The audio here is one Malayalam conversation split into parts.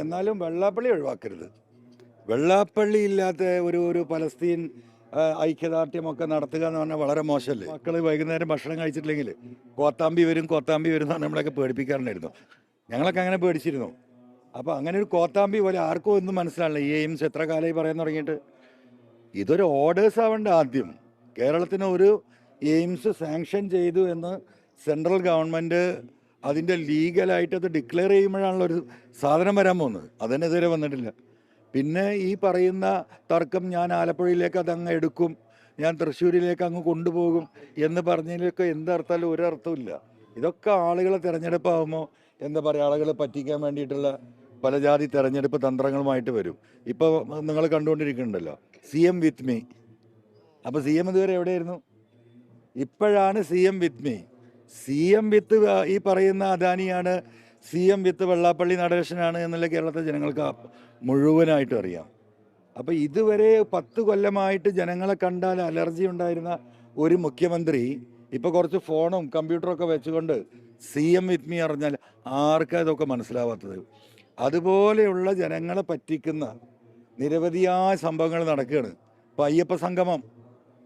എന്നാലും വെള്ളാപ്പള്ളി ഒഴിവാക്കരുത്. വെള്ളാപ്പള്ളി ഇല്ലാത്ത ഒരു പലസ്തീൻ ഐക്യദാർഢ്യമൊക്കെ നടത്തുക എന്ന് പറഞ്ഞാൽ വളരെ മോശമല്ലേ. മക്കൾ വൈകുന്നേരം ഭക്ഷണം കഴിച്ചിട്ടില്ലെങ്കിൽ കോത്താമ്പി വരും എന്ന് പറഞ്ഞാൽ നമ്മളൊക്കെ പേടിപ്പിക്കാറുണ്ടായിരുന്നു. ഞങ്ങളൊക്കെ അങ്ങനെ പേടിച്ചിരുന്നു. അപ്പോൾ അങ്ങനെ ഒരു കോത്താമ്പി പോലെ ആർക്കും ഒന്നും മനസ്സിലാവില്ല. ഈ എയിംസ് എത്ര കാലമായി പറയാൻ തുടങ്ങിയിട്ട്. ഇതൊരു ഓർഡേഴ്സ് ആവേണ്ട. ആദ്യം കേരളത്തിന് ഒരു എയിംസ് സാങ്ഷൻ ചെയ്തു എന്ന് സെൻട്രൽ ഗവൺമെൻറ് അതിൻ്റെ ലീഗലായിട്ട് അത് ഡിക്ലെയർ ചെയ്യുമ്പോഴാണല്ലോ ഒരു സാധനം വരാൻ പോകുന്നത്. അതിനെതിരെ വന്നിട്ടില്ല. പിന്നെ ഈ പറയുന്ന തർക്കം, ഞാൻ ആലപ്പുഴയിലേക്ക് അതങ്ങ് എടുക്കും, ഞാൻ തൃശ്ശൂരിലേക്ക് അങ്ങ് കൊണ്ടുപോകും എന്ന് പറഞ്ഞതിലൊക്കെ എന്തർത്ഥമല്ല, ഒരർത്ഥമില്ല. ഇതൊക്കെ ആളുകളെ തിരഞ്ഞെടുപ്പാകുമ്പോൾ എന്താ പറയുക, ആളുകളെ പറ്റിക്കാൻ വേണ്ടിയിട്ടുള്ള പല ജാതി തെരഞ്ഞെടുപ്പ് തന്ത്രങ്ങളുമായിട്ട് വരും. ഇപ്പോൾ നിങ്ങൾ കണ്ടുകൊണ്ടിരിക്കുന്നുണ്ടല്ലോ CM വിത്ത് മീ. അപ്പോൾ CM ഇതുവരെ എവിടെയായിരുന്നു? ഇപ്പോഴാണ് CM വിത്ത് മീ. CM വിത്ത് ഈ പറയുന്ന അദാനിയാണ്, CM വിത്ത് വെള്ളാപ്പള്ളി നടേശനാണ് എന്നുള്ള കേരളത്തിലെ ജനങ്ങൾക്ക് മുഴുവനായിട്ടും അറിയാം. അപ്പോൾ ഇതുവരെ 10 കൊല്ലമായിട്ട് ജനങ്ങളെ കണ്ടാൽ അലർജി ഉണ്ടായിരുന്ന ഒരു മുഖ്യമന്ത്രി ഇപ്പോൾ കുറച്ച് ഫോണും കമ്പ്യൂട്ടറൊക്കെ വെച്ചുകൊണ്ട് CM വിത്ത് മീ അറിഞ്ഞാൽ ആർക്കാ ഇതൊക്കെ മനസ്സിലാവാത്തത്? അതുപോലെയുള്ള ജനങ്ങളെ പറ്റിക്കുന്ന നിരവധിയായ സംഭവങ്ങൾ നടക്കുകയാണ്. ഇപ്പോൾ അയ്യപ്പ സംഗമം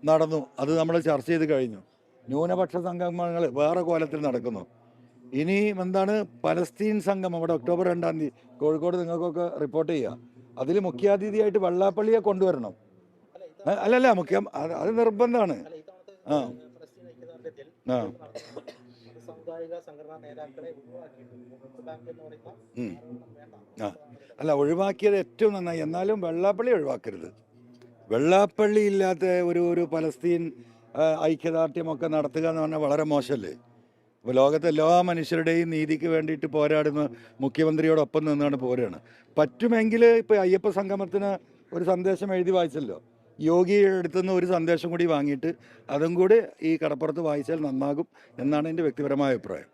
നടന്നു, അത് നമ്മൾ ചർച്ച ചെയ്ത് കഴിഞ്ഞു. ന്യൂനപക്ഷ സംഗമങ്ങൾ വേറെ കോലത്തിൽ നടക്കുന്നു. ഇനി എന്താണ് പലസ്തീൻ സംഗമം ഇവിടെ ഒക്ടോബർ 2-ാം തീയതി കോഴിക്കോട് നിങ്ങൾക്കൊക്കെ റിപ്പോർട്ട് ചെയ്യുക. അതിൽ മുഖ്യാതിഥിയായിട്ട് വെള്ളാപ്പള്ളിയെ കൊണ്ടുവരണം. അല്ലല്ല, അത് നിർബന്ധമാണ്. ആ ആ അല്ല, ഒഴിവാക്കിയത് ഏറ്റവും നന്നായി. എന്നാലും വെള്ളാപ്പള്ളി ഒഴിവാക്കരുത്. വെള്ളാപ്പള്ളി ഇല്ലാത്ത ഒരു പലസ്തീൻ ഐക്യദാർഢ്യമൊക്കെ നടത്തുക എന്ന് പറഞ്ഞാൽ വളരെ മോശമല്ലേ. അപ്പോൾ ലോകത്തെ എല്ലാ മനുഷ്യരുടെയും നീതിക്ക് വേണ്ടിയിട്ട് പോരാടുന്ന മുഖ്യമന്ത്രിയോടൊപ്പം നിന്നാണ് പോരാണ്. പറ്റുമെങ്കിൽ ഇപ്പോൾ അയ്യപ്പ സംഗമത്തിന് ഒരു സന്ദേശം എഴുതി വായിച്ചല്ലോ, യോഗിയുടെ അടുത്തുനിന്ന് ഒരു സന്ദേശം കൂടി വാങ്ങിയിട്ട് അതും കൂടി ഈ കടപ്പുറത്ത് വായിച്ചാൽ നന്നാകും എന്നാണ് എൻ്റെ വ്യക്തിപരമായ അഭിപ്രായം.